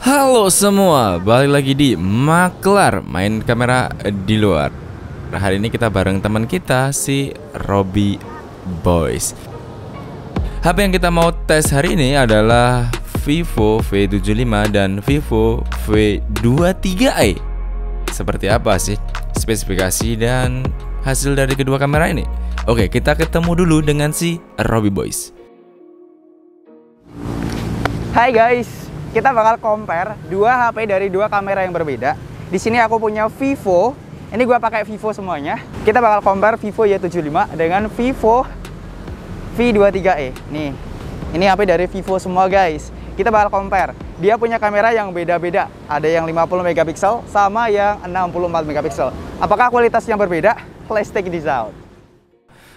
Halo semua, balik lagi di Maklar Main Kamera di Luar. Hari ini kita bareng teman kita si Robby Boys. HP yang kita mau tes hari ini adalah Vivo V75 dan Vivo V23e. Seperti apa sih spesifikasi dan hasil dari kedua kamera ini? Oke, kita ketemu dulu dengan si Robby Boys. Hai guys, kita bakal compare dua HP dari dua kamera yang berbeda. Di sini aku punya Vivo. Ini gua pakai Vivo semuanya. Kita bakal compare Vivo Y75 dengan Vivo V23e. Nih, ini HP dari Vivo semua guys. Kita bakal compare. Dia punya kamera yang beda-beda. Ada yang 50 megapiksel sama yang 64 megapiksel. Apakah kualitasnya berbeda? Let's take this out.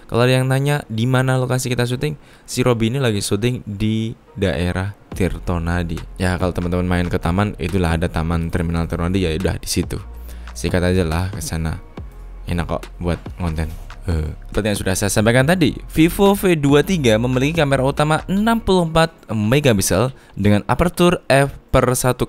Kalau ada yang nanya di mana lokasi kita syuting, si Robby ini lagi syuting di daerah Tirtonadi. Ya kalau teman-teman main ke taman, itulah ada taman terminal Tirtonadi, ya udah di situ. Sikat aja lah ke sana. Enak kok buat konten. Seperti yang sudah saya sampaikan tadi, Vivo V23 memiliki kamera utama 64 megapiksel dengan aperture f/1,8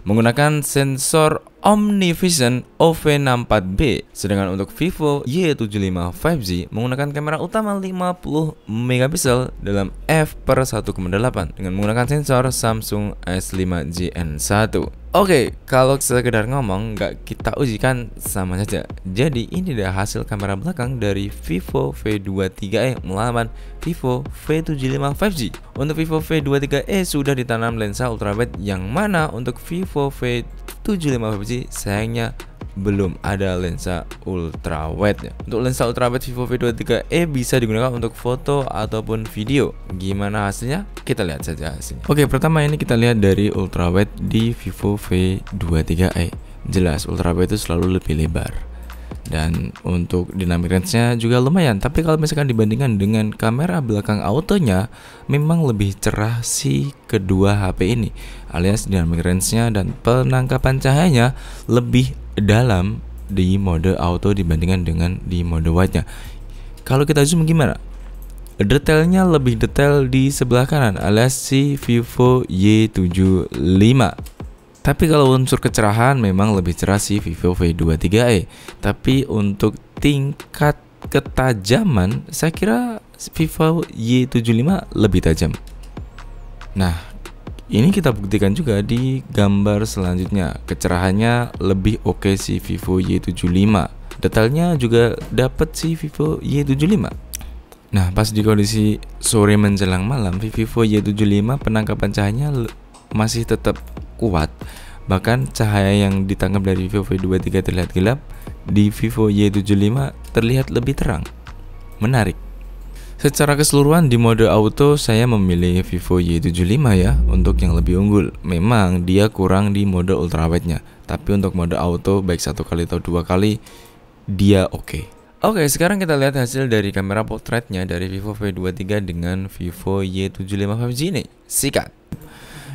menggunakan sensor OmniVision OV64B. Sedangkan untuk Vivo Y75 5G menggunakan kamera utama 50 megapiksel dalam f/1,8 dengan menggunakan sensor Samsung S5 Gen1. Oke, kalau sekedar ngomong nggak kita uji kan sama saja. Jadi ini adalah hasil kamera belakang dari Vivo V23e melawan Vivo V75 5G. Untuk Vivo V23e sudah ditanam lensa ultrawide, yang mana untuk Vivo V75 5G sayangnya belum ada lensa ultrawide. Untuk lensa ultrawide Vivo V23e bisa digunakan untuk foto ataupun video. Gimana hasilnya? Kita lihat saja hasilnya. Oke, pertama ini kita lihat dari ultrawide di Vivo V23e. Jelas ultrawide itu selalu lebih lebar. Dan untuk dynamic range-nya juga lumayan. Tapi kalau misalkan dibandingkan dengan kamera belakang autonya, memang lebih cerah si kedua HP ini. Alias dynamic range-nya dan penangkapan cahayanya lebih dalam di mode auto dibandingkan dengan di mode wide-nya. Kalau kita zoom gimana? Detailnya lebih detail di sebelah kanan alias si Vivo Y75. Tapi kalau unsur kecerahan memang lebih cerah si Vivo V23e. Tapi untuk tingkat ketajaman saya kira Vivo Y75 lebih tajam. Nah, ini kita buktikan juga di gambar selanjutnya. Kecerahannya lebih oke si Vivo Y75. Detailnya juga dapat si Vivo Y75. Nah, pas di kondisi sore menjelang malam, Vivo Y75 penangkapan cahayanya masih tetap kuat. Bahkan cahaya yang ditangkap dari Vivo V23 terlihat gelap, di Vivo Y75 terlihat lebih terang. Menarik. Secara keseluruhan di mode auto saya memilih Vivo Y75 ya untuk yang lebih unggul. Memang dia kurang di mode ultrawide-nya, tapi untuk mode auto baik 1 kali atau 2 kali dia oke. Oke, sekarang kita lihat hasil dari kamera potretnya dari Vivo V23 dengan Vivo Y75 5G ini. Sikat.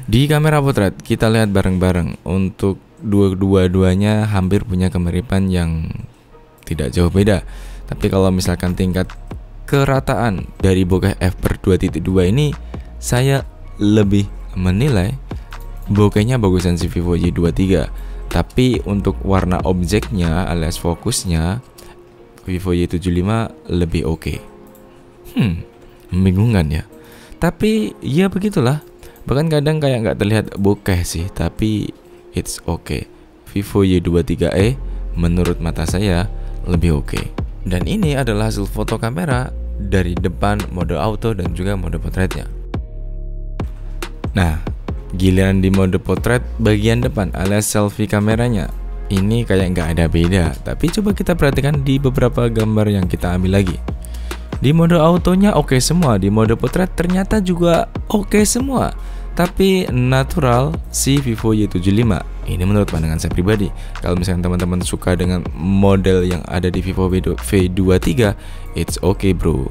Di kamera potret kita lihat bareng-bareng. Untuk dua-duanya hampir punya kemiripan yang tidak jauh beda. Tapi kalau misalkan tingkat kerataan dari bokeh f/2.2 ini, saya lebih menilai bokehnya bagusan si Vivo Y23. Tapi untuk warna objeknya alias fokusnya Vivo Y75 lebih oke. Membingungkan ya. Tapi ya begitulah. Bahkan kadang kayak nggak terlihat bokeh sih, tapi it's okay. Vivo Y23e menurut mata saya lebih oke. Dan ini adalah hasil foto kamera dari depan mode auto dan juga mode potretnya. Nah, giliran di mode potret bagian depan alias selfie kameranya, ini kayak nggak ada beda. Tapi coba kita perhatikan di beberapa gambar yang kita ambil lagi. Di mode autonya oke semua, di mode potret ternyata juga oke semua. Tapi natural si Vivo Y75. Ini menurut pandangan saya pribadi. Kalau misalnya teman-teman suka dengan model yang ada di Vivo V23, it's okay bro.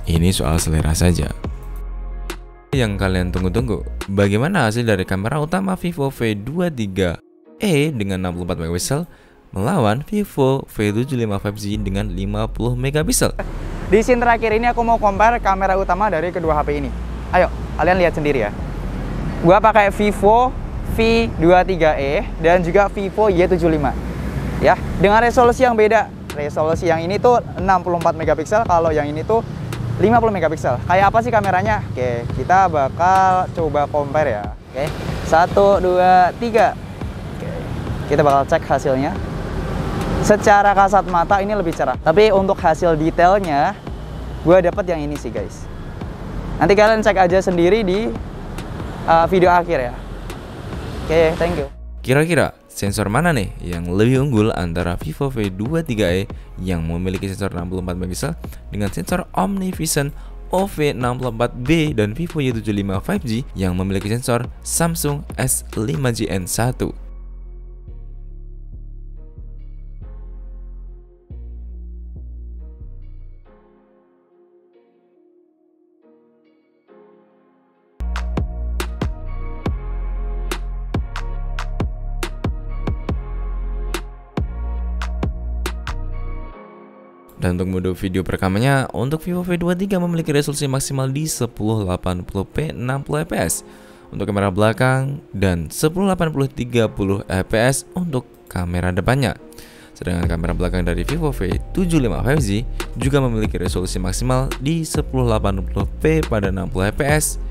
Ini soal selera saja. Yang kalian tunggu-tunggu, bagaimana hasil dari kamera utama Vivo V23e dengan 64 megapiksel melawan Vivo V75 5G dengan 50 megapiksel. Di scene terakhir ini aku mau compare kamera utama dari kedua HP ini. Ayo, kalian lihat sendiri ya. Gua pakai Vivo V23e dan juga Vivo Y75. Ya, dengan resolusi yang beda. Resolusi yang ini tuh 64 megapiksel, kalau yang ini tuh 50 megapiksel. Kayak apa sih kameranya? Oke, kita bakal coba compare ya. Oke. 1 2 3. Oke. Kita bakal cek hasilnya. Secara kasat mata ini lebih cerah. Tapi untuk hasil detailnya gua dapat yang ini sih, guys. Nanti kalian cek aja sendiri di video akhir ya. Oke, thank you. Kira-kira sensor mana nih yang lebih unggul antara Vivo V23e yang memiliki sensor 64 megapiksel dengan sensor OmniVision OV64B dan Vivo Y75 5G yang memiliki sensor Samsung S5GN1? Dan untuk mode video perekamannya, untuk Vivo V23 memiliki resolusi maksimal di 1080p 60fps untuk kamera belakang dan 1080 30 fps untuk kamera depannya. Sedangkan kamera belakang dari Vivo V75 5G juga memiliki resolusi maksimal di 1080p pada 60 fps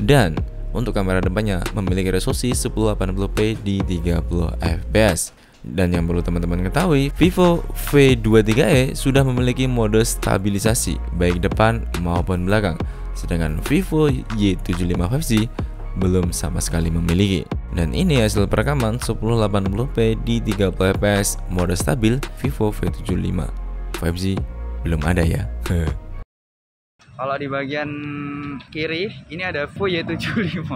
dan untuk kamera depannya memiliki resolusi 1080p di 30 fps. Dan yang perlu teman-teman ketahui, Vivo V23e sudah memiliki mode stabilisasi baik depan maupun belakang, sedangkan Vivo Y75 5G belum sama sekali memiliki. Dan ini hasil perekaman 1080p di 30 fps mode stabil Vivo V75 5G belum ada ya. Kalau di bagian kiri ini ada Vivo Y75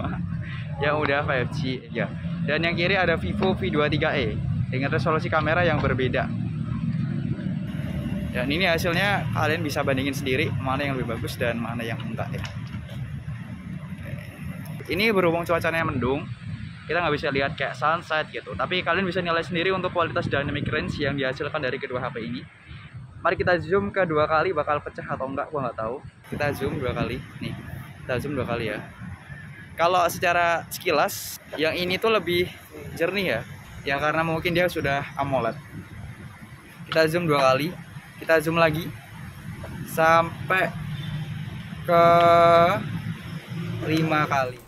yang udah 5G ya. Dan yang kiri ada Vivo V23e dengan resolusi kamera yang berbeda. Dan ini hasilnya kalian bisa bandingin sendiri mana yang lebih bagus dan mana yang enggak ya. Ini berhubung cuacanya mendung, kita nggak bisa lihat kayak sunset gitu. Tapi kalian bisa nilai sendiri untuk kualitas dynamic range yang dihasilkan dari kedua HP ini. Mari kita zoom ke 2 kali, bakal pecah atau enggak gua nggak tahu. Kita zoom 2 kali. Nih, kita zoom 2 kali ya. Kalau secara sekilas yang ini tuh lebih jernih ya. Ya karena mungkin dia sudah AMOLED. Kita zoom 2 kali, kita zoom lagi sampai ke 5 kali.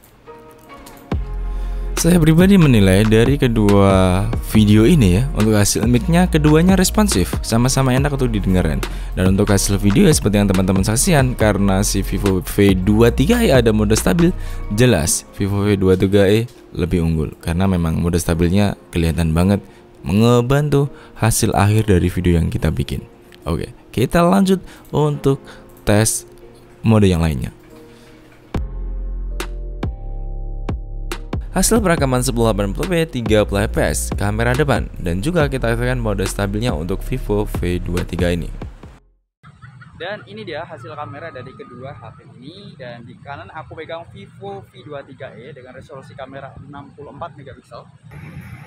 Saya pribadi menilai dari kedua video ini ya, untuk hasil mic-nya keduanya responsif, sama-sama enak untuk didengarkan. Dan untuk hasil video ya seperti yang teman-teman saksikan, karena si Vivo V23e ada mode stabil, jelas Vivo V23e lebih unggul karena memang mode stabilnya kelihatan banget ngebantu hasil akhir dari video yang kita bikin. Oke, kita lanjut untuk tes mode yang lainnya. Hasil perekaman 1080p 30 fps kamera depan, dan juga kita aktifkan mode stabilnya untuk Vivo V23 ini. Dan ini dia hasil kamera dari kedua HP ini. Dan di kanan aku pegang Vivo V23e dengan resolusi kamera 64 megapiksel.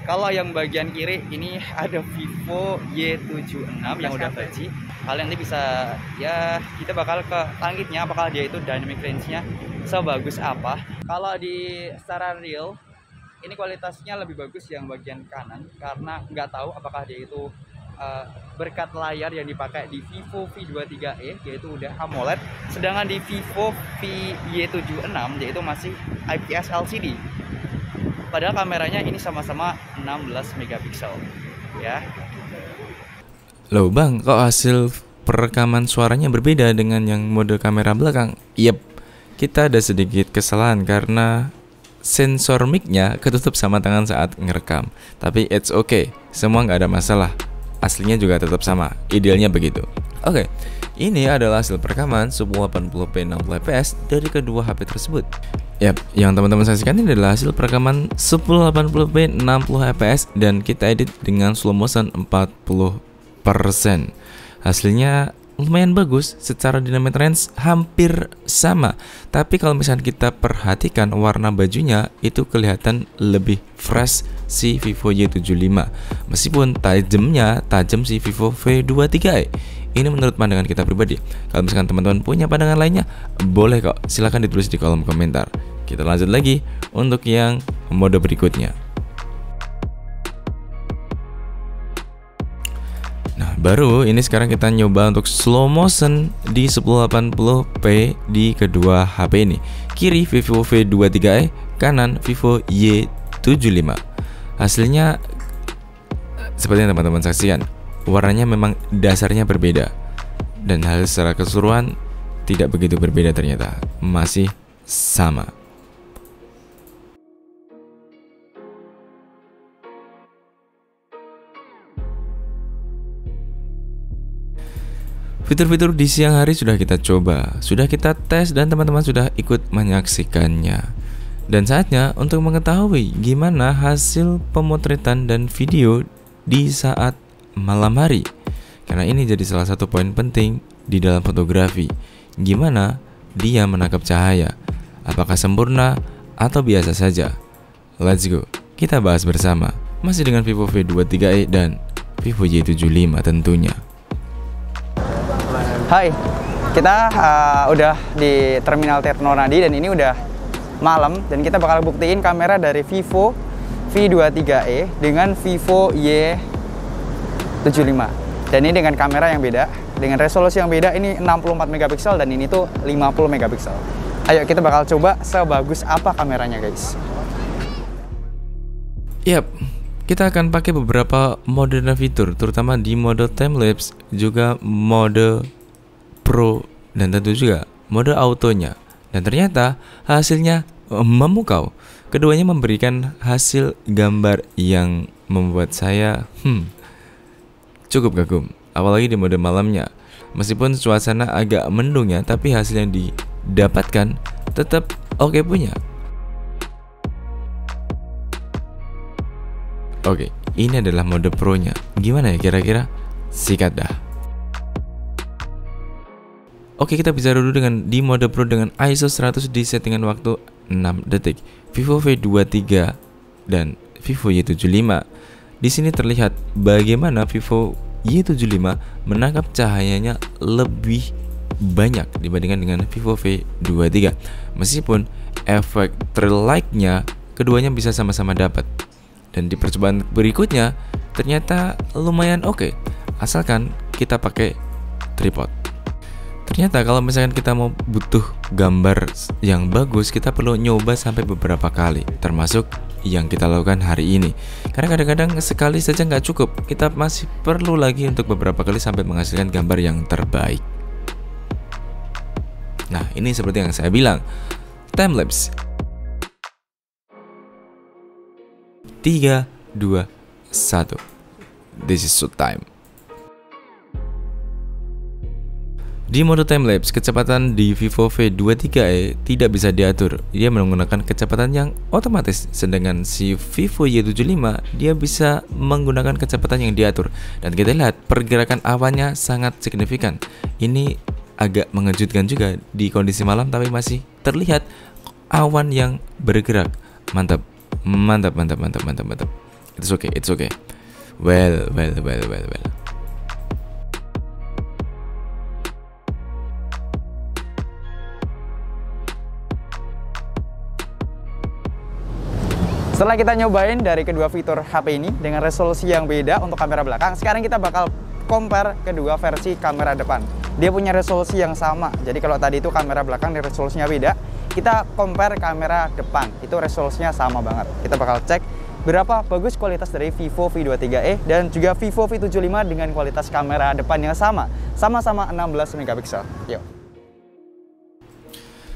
Kalau yang bagian kiri ini ada Vivo Y76 yang udah 5G. Kalian nanti bisa ya, kita bakal ke langitnya apakah dia itu dynamic range-nya sebagus apa. Kalau di secara real ini kualitasnya lebih bagus yang bagian kanan, karena nggak tahu apakah dia itu berkat layar yang dipakai di Vivo V23e yaitu udah AMOLED, sedangkan di Vivo Y76 yaitu masih IPS LCD. Padahal kameranya ini sama-sama 16 megapiksel ya. Loh bang, kok hasil perekaman suaranya berbeda dengan yang mode kamera belakang? Yep, kita ada sedikit kesalahan karena sensor mic-nya ketutup sama tangan saat ngerekam. Tapi it's okay, semua nggak ada masalah. Aslinya juga tetap sama, idealnya begitu. Oke, ini adalah hasil perekaman 1080p 60fps dari kedua HP tersebut. Yap, yang teman-teman saksikan ini adalah hasil perekaman 1080p 60fps dan kita edit dengan slow motion 40%. Hasilnya lumayan bagus, secara dynamic range hampir sama. Tapi kalau misalnya kita perhatikan warna bajunya itu kelihatan lebih fresh si Vivo Y75. Meskipun tajam si Vivo V23e. Ini menurut pandangan kita pribadi. Kalau misalkan teman-teman punya pandangan lainnya, boleh kok, silahkan ditulis di kolom komentar. Kita lanjut lagi untuk yang mode berikutnya. Nah, baru ini sekarang kita nyoba untuk slow motion di 1080p di kedua HP ini. Kiri Vivo V23e, kanan Vivo Y75. Hasilnya seperti yang teman-teman saksikan, warnanya memang dasarnya berbeda, dan hal secara keseluruhan tidak begitu berbeda, ternyata masih sama. Fitur-fitur di siang hari sudah kita coba, sudah kita tes, dan teman-teman sudah ikut menyaksikannya. Dan saatnya untuk mengetahui gimana hasil pemotretan dan video di saat malam hari. Karena ini jadi salah satu poin penting di dalam fotografi. Gimana dia menangkap cahaya? Apakah sempurna atau biasa saja? Let's go, kita bahas bersama. Masih dengan Vivo V23e dan Vivo Y75 tentunya. Hai, kita udah di Terminal Tirtonadi dan ini udah malam, dan kita bakal buktiin kamera dari Vivo V23e dengan Vivo Y75. Dan ini dengan kamera yang beda, dengan resolusi yang beda. Ini 64 megapiksel dan ini tuh 50 megapiksel. Ayo kita bakal coba sebagus apa kameranya, guys. Yap, kita akan pakai beberapa mode dan fitur, terutama di mode timelapse, juga mode pro, dan tentu juga mode autonya. Dan ternyata hasilnya memukau. Keduanya memberikan hasil gambar yang membuat saya cukup kagum. Apalagi di mode malamnya. Meskipun suasana agak mendung ya, tapi hasil yang didapatkan tetap oke punya. Oke, ini adalah mode pro-nya. Gimana ya kira-kira? Sikat dah. Oke, kita bicara dulu dengan di mode pro dengan ISO 100 di settingan waktu 6 detik. Vivo V23 dan Vivo Y75. Di sini terlihat bagaimana Vivo Y75 menangkap cahayanya lebih banyak dibandingkan dengan Vivo V23. Meskipun efek trail light-nya keduanya bisa sama-sama dapat. Dan di percobaan berikutnya ternyata lumayan oke, asalkan kita pakai tripod. Ternyata kalau misalkan kita mau butuh gambar yang bagus, kita perlu nyoba sampai beberapa kali, termasuk yang kita lakukan hari ini. Karena kadang-kadang sekali saja nggak cukup, kita masih perlu lagi untuk beberapa kali sampai menghasilkan gambar yang terbaik. Nah, ini seperti yang saya bilang, timelapse. 3, 2, 1. This is shoot time. Di mode timelapse, kecepatan di Vivo V23e tidak bisa diatur. Dia menggunakan kecepatan yang otomatis, sedangkan si Vivo Y75 dia bisa menggunakan kecepatan yang diatur. Dan kita lihat pergerakan awannya sangat signifikan. Ini agak mengejutkan juga di kondisi malam, tapi masih terlihat awan yang bergerak. Mantap. Mantap. It's okay. Well. Setelah kita nyobain dari kedua fitur HP ini dengan resolusi yang beda untuk kamera belakang, sekarang kita bakal compare kedua versi kamera depan. Dia punya resolusi yang sama. Jadi kalau tadi itu kamera belakang dan resolusinya beda, kita compare kamera depan, itu resolusinya sama banget. Kita bakal cek berapa bagus kualitas dari Vivo V23e dan juga Vivo V75 dengan kualitas kamera depan yang sama-sama 16 megapiksel. Yuk.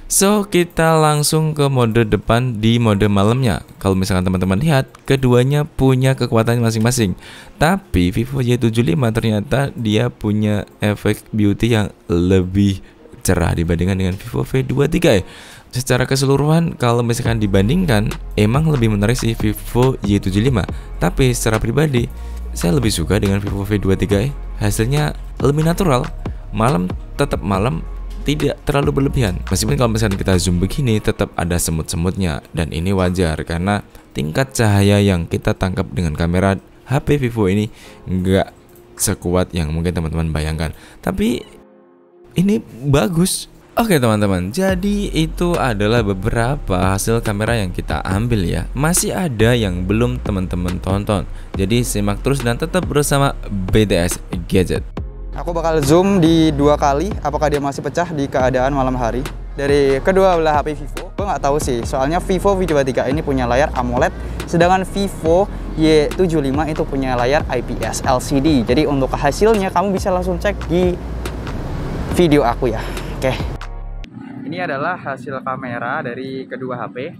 So, kita langsung ke mode depan di mode malamnya. Kalau misalkan teman-teman lihat, keduanya punya kekuatan masing-masing. Tapi Vivo Y75 ternyata dia punya efek beauty yang lebih cerah dibandingkan dengan Vivo V23. Secara keseluruhan, kalau misalkan dibandingkan, emang lebih menarik si Vivo Y75. Tapi secara pribadi, saya lebih suka dengan Vivo V23. Hasilnya lebih natural. Malam tetap malam, tidak terlalu berlebihan. Meskipun kalau misalnya kita zoom begini tetap ada semut-semutnya, dan ini wajar karena tingkat cahaya yang kita tangkap dengan kamera HP Vivo ini nggak sekuat yang mungkin teman-teman bayangkan. Tapi ini bagus. Oke teman-teman, jadi itu adalah beberapa hasil kamera yang kita ambil ya. Masih ada yang belum teman-teman tonton. Jadi simak terus dan tetap bersama BTS Gadget. Aku bakal zoom di 2 kali, apakah dia masih pecah di keadaan malam hari. Dari kedua belah HP Vivo, gue nggak tahu sih, soalnya Vivo V23 ini punya layar AMOLED, sedangkan Vivo Y75 itu punya layar IPS LCD. Jadi untuk hasilnya kamu bisa langsung cek di video aku ya. Oke. Ini adalah hasil kamera dari kedua HP.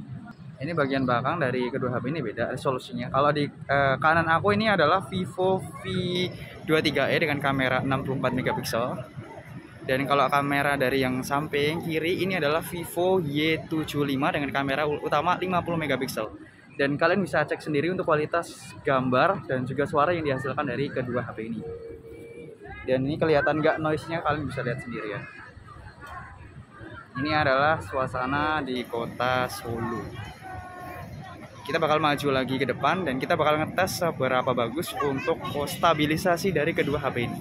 Ini bagian belakang dari kedua HP ini beda resolusinya. Kalau di kanan aku ini adalah Vivo V23e dengan kamera 64 megapiksel. Dan kalau kamera dari yang samping kiri ini adalah Vivo Y75 dengan kamera utama 50 megapiksel. Dan kalian bisa cek sendiri untuk kualitas gambar dan juga suara yang dihasilkan dari kedua HP ini. Dan ini kelihatan nggak noise-nya, kalian bisa lihat sendiri ya. Ini adalah suasana di kota Solo. Kita bakal maju lagi ke depan dan kita bakal ngetes seberapa bagus untuk stabilisasi dari kedua HP ini.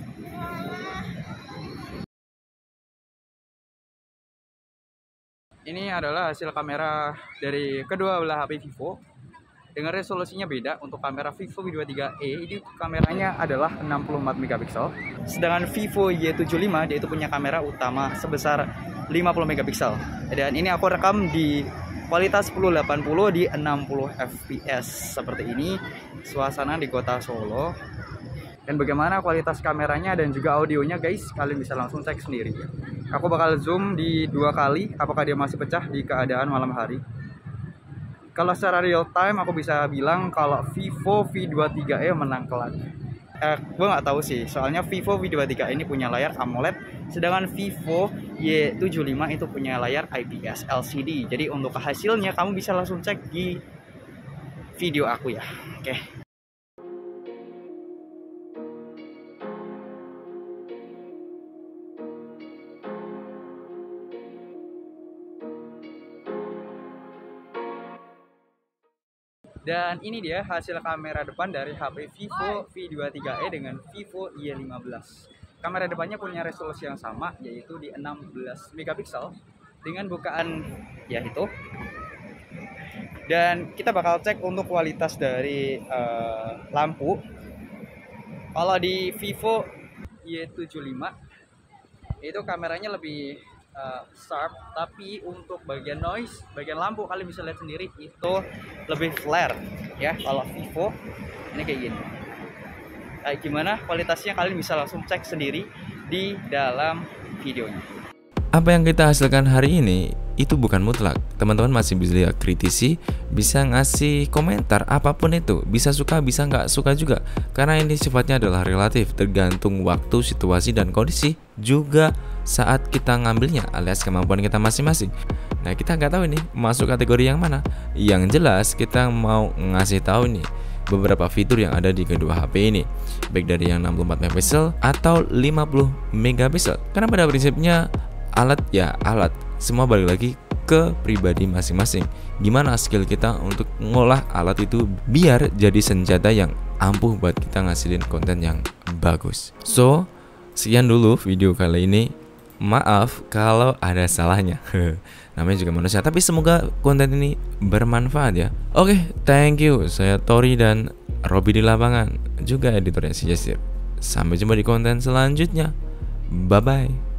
Ini adalah hasil kamera dari kedua belah HP Vivo. Dengan resolusinya beda. Untuk kamera Vivo V23e ini kameranya adalah 64 megapiksel. Sedangkan Vivo Y75 dia itu punya kamera utama sebesar 50 megapiksel. Dan ini aku rekam di kualitas 1080 di 60 fps seperti ini. Suasana di kota Solo. Dan bagaimana kualitas kameranya dan juga audionya guys, kalian bisa langsung cek sendiri. Aku bakal zoom di 2 kali, apakah dia masih pecah di keadaan malam hari. Kalau secara real time aku bisa bilang kalau Vivo V23e menang telak. Gue nggak tahu sih, soalnya Vivo V23 ini punya layar AMOLED, sedangkan Vivo Y75 itu punya layar IPS LCD. Jadi untuk hasilnya kamu bisa langsung cek di video aku ya. Oke. Dan ini dia hasil kamera depan dari HP Vivo V23e dengan Vivo Y15. Kamera depannya punya resolusi yang sama, yaitu di 16 megapiksel dengan bukaan ya itu. Dan kita bakal cek untuk kualitas dari lampu. Kalau di Vivo Y75 itu kameranya lebih sharp, tapi untuk bagian noise, bagian lampu kalian bisa lihat sendiri itu lebih flare ya. Kalau Vivo ini kayak gini. Kayak gimana kualitasnya kalian bisa langsung cek sendiri di dalam videonya. Apa yang kita hasilkan hari ini itu bukan mutlak. Teman-teman masih bisa kritisi, bisa ngasih komentar apapun itu, bisa suka, bisa nggak suka juga. Karena ini sifatnya adalah relatif, tergantung waktu, situasi, dan kondisi. Juga saat kita ngambilnya alias kemampuan kita masing-masing. Nah kita nggak tahu ini masuk kategori yang mana. Yang jelas kita mau ngasih tahu nih beberapa fitur yang ada di kedua HP ini, baik dari yang 64 megapiksel atau 50 megapiksel. Karena pada prinsipnya alat ya alat, semua balik lagi ke pribadi masing-masing. Gimana skill kita untuk ngolah alat itu biar jadi senjata yang ampuh buat kita ngasilin konten yang bagus. So, sekian dulu video kali ini. Maaf kalau ada salahnya. Namanya juga manusia, tapi semoga konten ini bermanfaat ya. Oke, thank you. Saya Tori dan Robby di lapangan, juga editornya si Jasir. Sampai jumpa di konten selanjutnya. Bye bye.